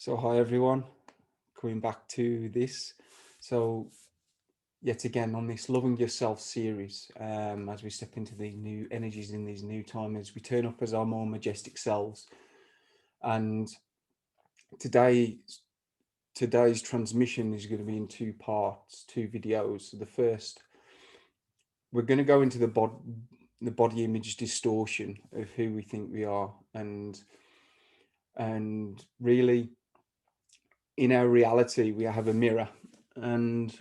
So hi everyone, coming back to this. So yet again on this Loving Yourself series, as we step into these new energies in these new times, as we turn up as our more majestic selves. And today, today's transmission is going to be in two parts, two videos. So the first, we're going to go into the body image distortion of who we think we are, and really in our reality, we have a mirror. And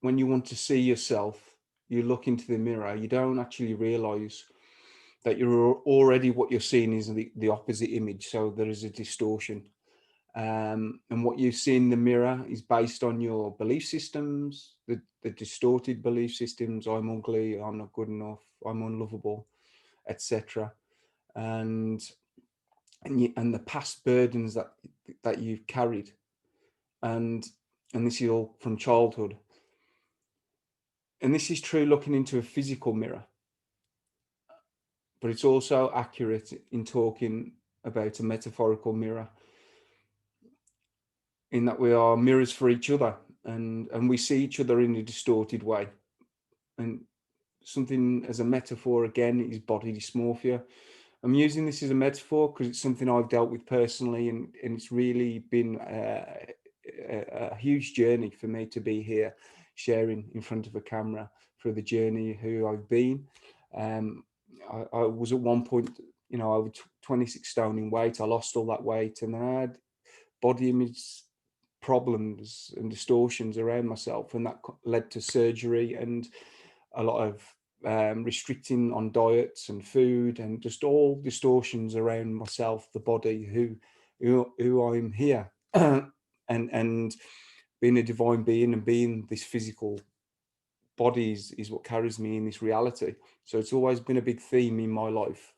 when you want to see yourself, you look into the mirror, you don't actually realize that you're already what you're seeing is the opposite image. So there is a distortion. And what you see in the mirror is based on your belief systems, the distorted belief systems. I'm ugly, I'm not good enough, I'm unlovable, etc. And and the past burdens that you've carried, and this is all from childhood. And this is true looking into a physical mirror, but it's also accurate in talking about a metaphorical mirror, in that we are mirrors for each other, and we see each other in a distorted way. And something as a metaphor again is body dysmorphia. I'm using this as a metaphor because it's something I've dealt with personally, and it's really been a huge journey for me to be here sharing in front of a camera for the journey who I've been. Um, I was at one point, I was 26 stone in weight. I lost all that weight, and then I had body image problems and distortions around myself, and that led to surgery and a lot of restricting on diets and food, and just all distortions around myself, the body, who I'm here, and being a divine being and being this physical body is what carries me in this reality. So it's always been a big theme in my life,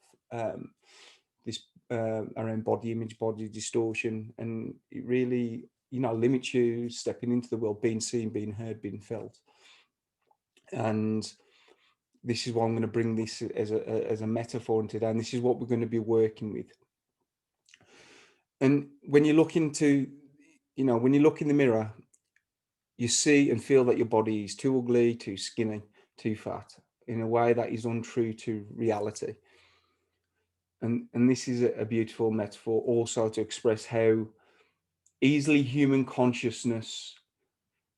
this around body image, body distortion, and it really, limits you stepping into the world, being seen, being heard, being felt. And this is why I'm going to bring this as a metaphor into today, and this is what we're going to be working with. And when you look into, when you look in the mirror, you see and feel that your body is too ugly, too skinny, too fat, in a way that is untrue to reality. And this is a beautiful metaphor also to express how easily human consciousness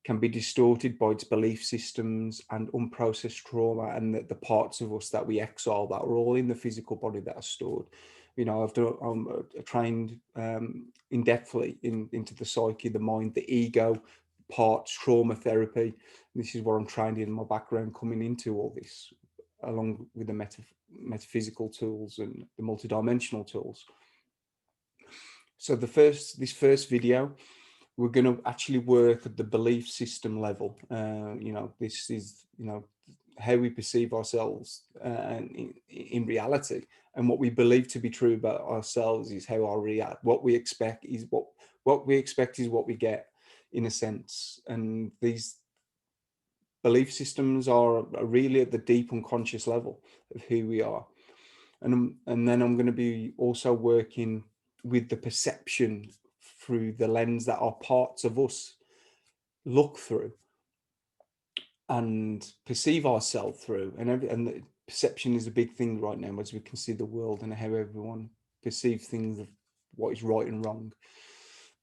can be distorted by its belief systems and unprocessed trauma, and the parts of us that we exile that are all in the physical body that are stored. I'm trained in depthly into the psyche, the mind, the ego parts, trauma therapy. This is what I'm trained in my background coming into all this, along with the metaphysical tools and the multidimensional tools. So this first video, we're going to actually work at the belief system level. This is, how we perceive ourselves in reality, and what we believe to be true about ourselves is how our react. What we expect is what we expect is what we get, in a sense. And these belief systems are really at the deep unconscious level of who we are. And then I'm going to be also working with the perception through the lens that are parts of us look through and perceive ourselves through. And the perception is a big thing right now, as we can see the world and how everyone perceives things of what is right and wrong.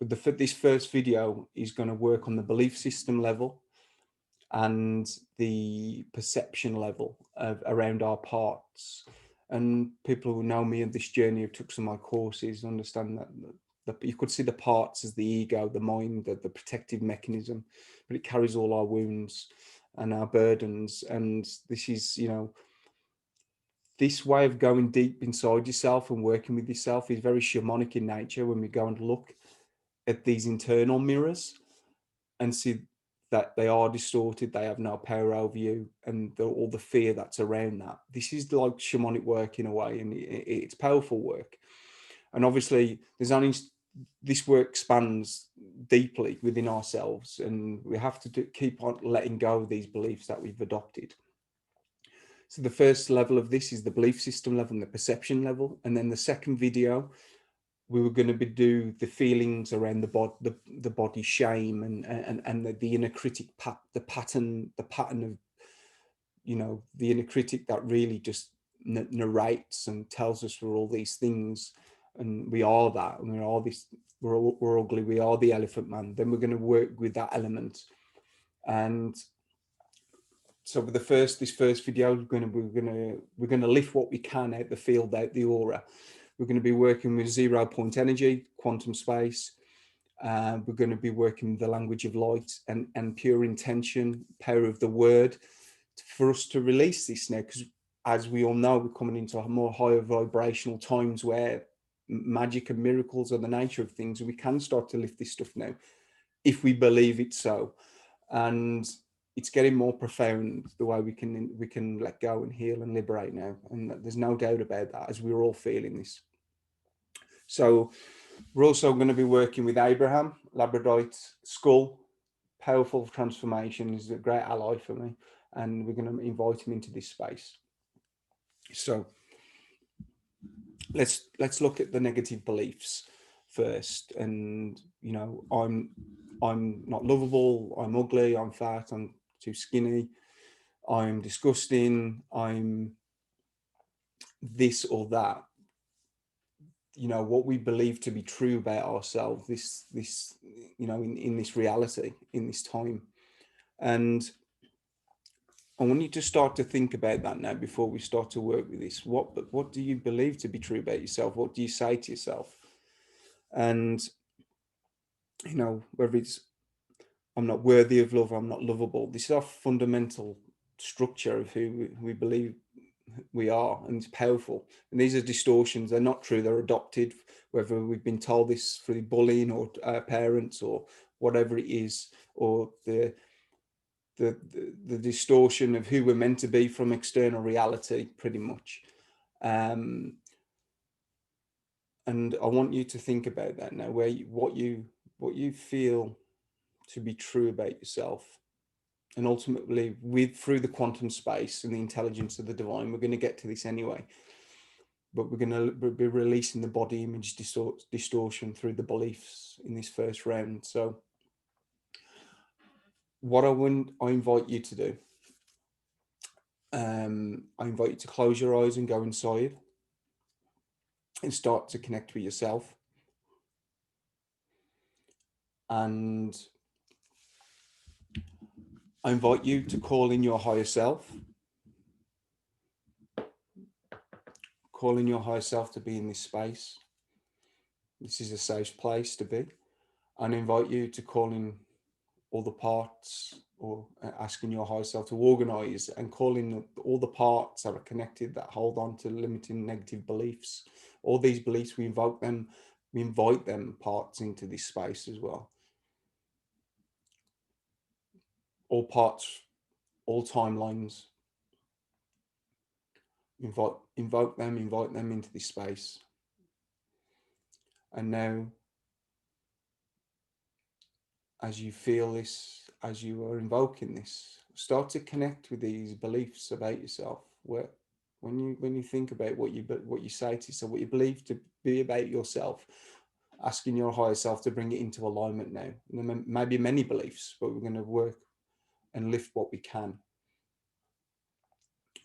But this first video is going to work on the belief system level and the perception level around our parts. And people who know me in this journey, who took some of my courses, understand that you could see the parts as the ego, the mind, the protective mechanism, but it carries all our wounds and our burdens. And this is, this way of going deep inside yourself and working with yourself is very shamanic in nature, when we go and look at these internal mirrors and see that they are distorted, they have no power over you, and all the fear that's around that. This is like shamanic work in a way, and it's powerful work. And obviously, this work spans deeply within ourselves, and we have to keep on letting go of these beliefs that we've adopted. So the first level of this is the belief system level and the perception level, and then the second video we were going to be do the feelings around the body shame and the inner critic the pattern of, you know, the inner critic that really just narrates and tells us we're all these things, and we are that, and we're all this, we're ugly, we are the elephant man. Then we're going to work with that element. And so with this first video, we're going to lift what we can out the field, out the aura. We're going to be working with 0 point energy, quantum space. We're going to be working with the language of light and pure intention, power of the word, for us to release this now. Because as we all know, we're coming into more higher vibrational times where magic and miracles are the nature of things, and we can start to lift this stuff now if we believe it so. And it's getting more profound, the way we can let go and heal and liberate now, and there's no doubt about that, as we're all feeling this. So we're also going to be working with Abraham, Labradorite skull, powerful transformation. Is a great ally for me, and we're going to invite him into this space. So let's look at the negative beliefs first. And, you know, I'm not lovable, I'm ugly, I'm fat, I'm too skinny, I'm disgusting, I'm this or that. You know, what we believe to be true about ourselves, this you know, in this reality, in this time. And I want you to start to think about that now before we start to work with this. What do you believe to be true about yourself? What do you say to yourself? And, you know, whether it's I'm not worthy of love, I'm not lovable. This is our fundamental structure of who we believe we are, and it's powerful. And these are distortions. They're not true. They're adopted, whether we've been told this through bullying or parents or whatever it is, or the distortion of who we're meant to be from external reality, pretty much. And I want you to think about that now, what you feel to be true about yourself. And ultimately, through the quantum space and the intelligence of the divine, we're going to get to this anyway, but we're going to be releasing the body image distortion through the beliefs in this first round. So what I invite you to do, I invite you to close your eyes and go inside and start to connect with yourself. And I invite you to call in your higher self. Call in your higher self to be in this space. This is a safe place to be. And I invite you to call in all the parts, or asking your higher self to organize and call in all the parts that are connected, that hold on to limiting negative beliefs. All these beliefs, we invite them parts into this space as well. All parts, all timelines. Invite them into this space. And now, as you feel this, as you are invoking this, start to connect with these beliefs about yourself. Where, when you think about what you say to yourself, what you believe to be about yourself, asking your higher self to bring it into alignment now. And there may be many beliefs, but we're going to work and lift what we can.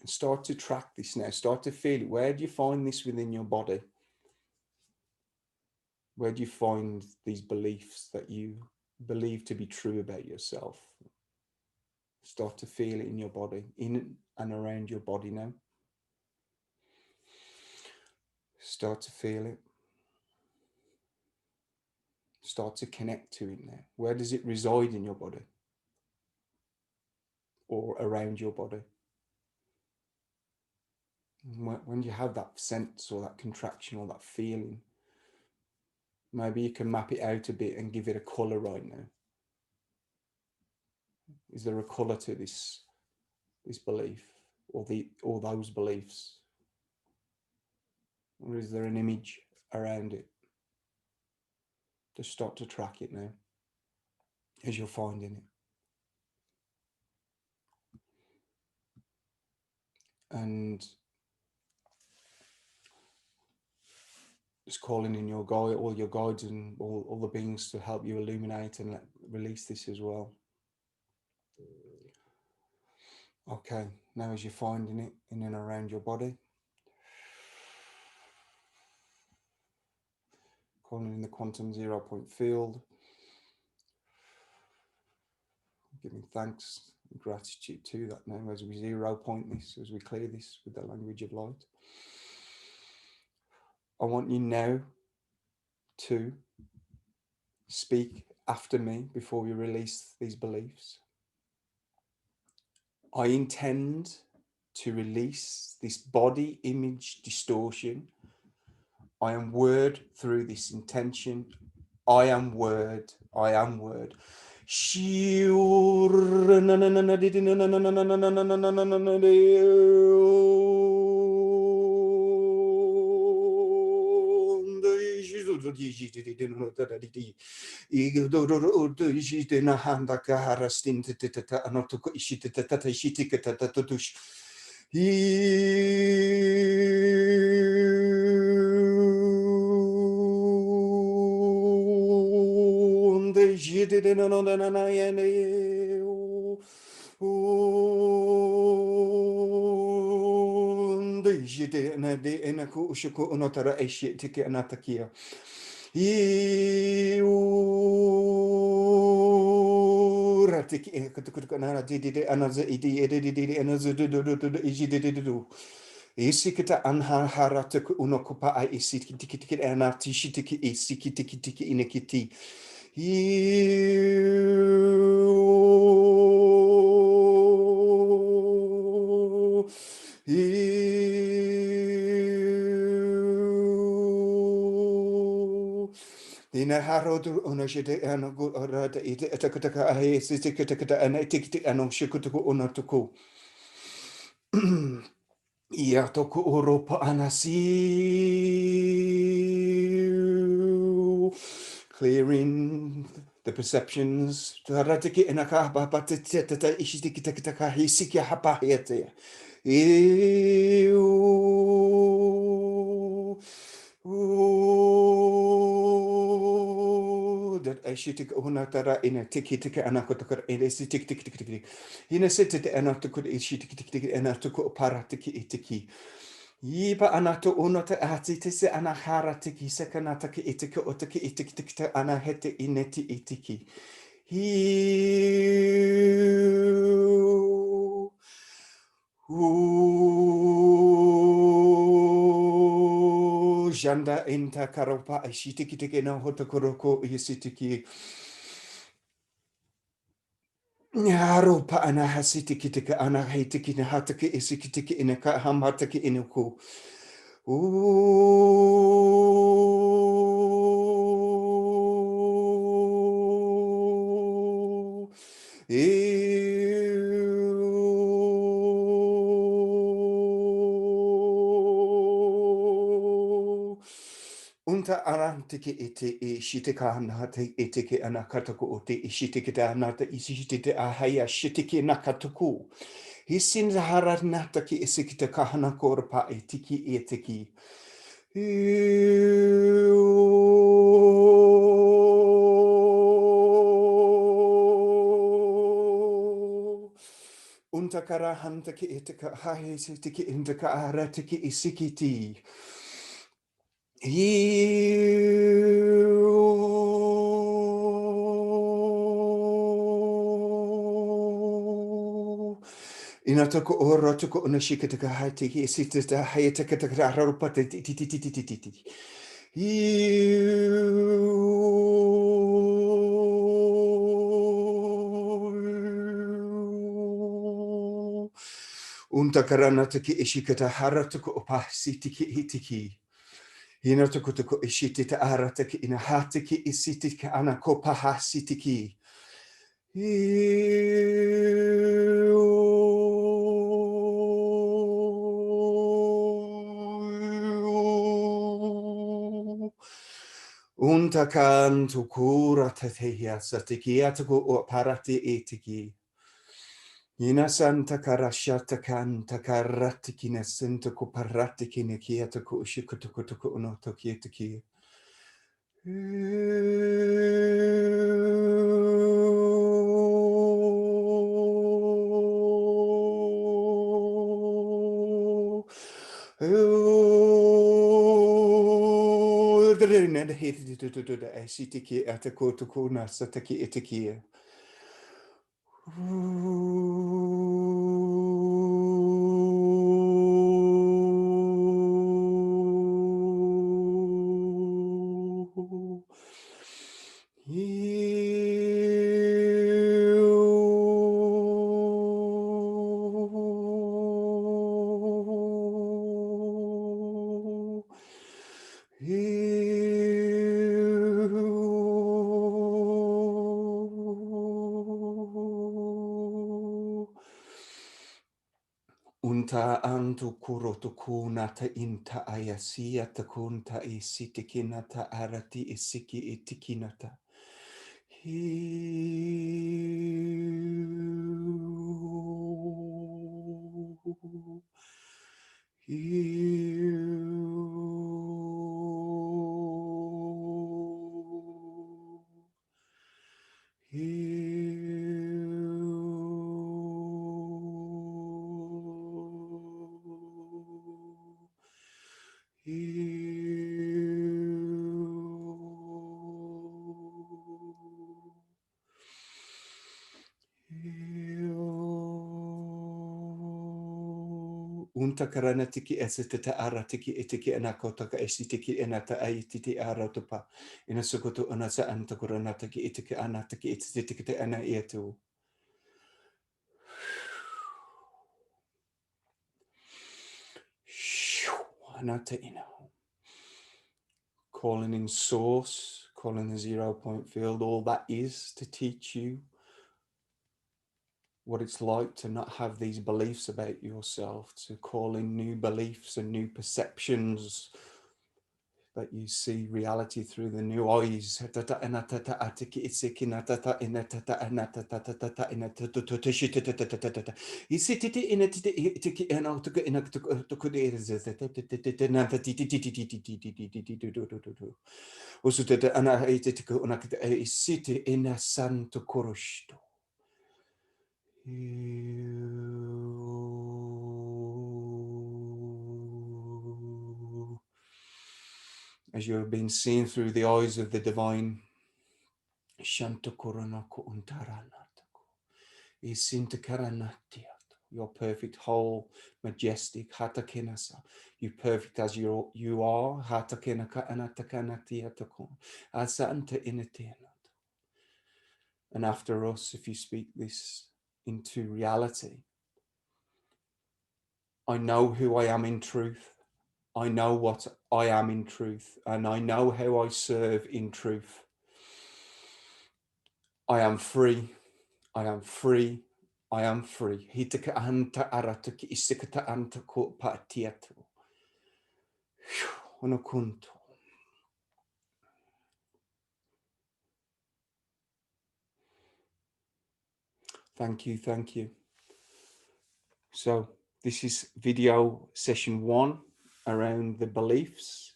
And start to track this now. Start to feel it. Where do you find this within your body? Where do you find these beliefs that you believe to be true about yourself? Start to feel it in your body, in and around your body now. Start to feel it. Start to connect to it now. Where does it reside in your body or around your body? When you have that sense or that contraction or that feeling, maybe you can map it out a bit and give it a color right now. Is there a color to this belief or those beliefs? Or is there an image around it? Just start to track it now as you're finding it. And Just calling in your guide, all your guides and all the beings to help you illuminate and release this as well. Okay, now as you're finding it in and around your body, calling in the quantum 0 point field, giving thanks and gratitude to that now as we 0 point this, as we clear this with the language of light. I want you now to speak after me before we release these beliefs. I intend to release this body image distortion. I am word through this intention. I am word. I am word. Isikita anharatuku unokupa I isikitiki anatishitiki isikitiki inekiti. Ina harodu onashite anagu orada ite atakataka ahe sitikata anatikiti anoshikutuku onatuku. Iatoku Europa anasi, clearing the perceptions. Taratiki enaka babatata ishitiki takataka hisiki hapahete. That I should take Onatara in a tiki tiki anakotakar in a sitik tik tik tik. In a sit and not to could issue tik tik tik and not to go paratiki itiki. Yiba anato unota atitise anahara tiki sekanataki itiki otaki itik tikta anahete ineti itiki. Janda inta karopa ishitiki tiki na hotokoroko yisitiki. Nyaropa anahasitiki tiki anahitiki na hataki isikitiki inaka hamataki inuku. Unta arantiki ite ishitika anate itiki anakataku uti ishitikita anata ishitite ahaya shitiki nakatuku. Hisin zaharat nataki isikita kahana korpa itiki itiki. Unta karahantaki itika hahe sitiki indaka aratiki isikiti. Inatako ora toko unashikataka hatiki isitata hayataka rarupata titi. Untakarana-taki ishikata haratuko opasitiki itiki. Hinatukutuko ishitita arataki inahatiki isitika anakopa hasitiki. Untakan tukura tateya satiki atuko parati etiki. Ina santa karashata kanta karatikina santa kuparatikina kieta ku ushikutukutuku unoto kietiki. Sitiki atakotukuna sataki itikia. Unta antu kurotu kunata inta ayasia ta kunta isitikinata arati isiki itikinata. Unta karana tiki esitata ara tiki etiki anakotaka esitiki enata aititi aratupa. Inasukutu anasa antakurana tiki etiki anataki etitiki ana etu. Anata ina. Calling in source, calling the 0 point field, all that is to teach you what it's like to not have these beliefs about yourself, to call in new beliefs and new perceptions, that you see reality through the new eyes. As you have been seen through the eyes of the divine, you're perfect, whole, majestic, you perfect as you are, and after us, if you speak this into reality, I know who I am in truth. I know what I am in truth, and I know how I serve in truth. I am free. I am free. I am free. Hitaka anta aratuki isikata anta ko patiatu. Onokunto. Thank you. Thank you. So this is video session 1 around the beliefs.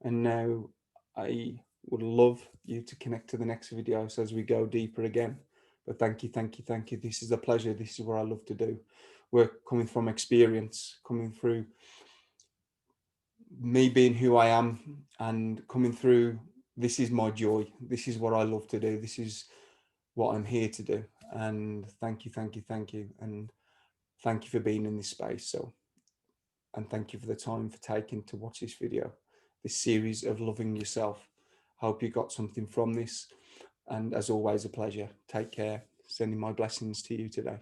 And now I would love you to connect to the next videos as we go deeper again. But thank you, thank you, thank you. This is a pleasure. This is what I love to do. Work coming from experience, coming through me being who I am and coming through, this is my joy. This is what I love to do. This is what I'm here to do. And thank you, thank you, thank you. And thank you for being in this space. So, and thank you for the time for taking to watch this video, this series of loving yourself. Hope you got something from this. And as always, a pleasure. Take care. Sending my blessings to you today.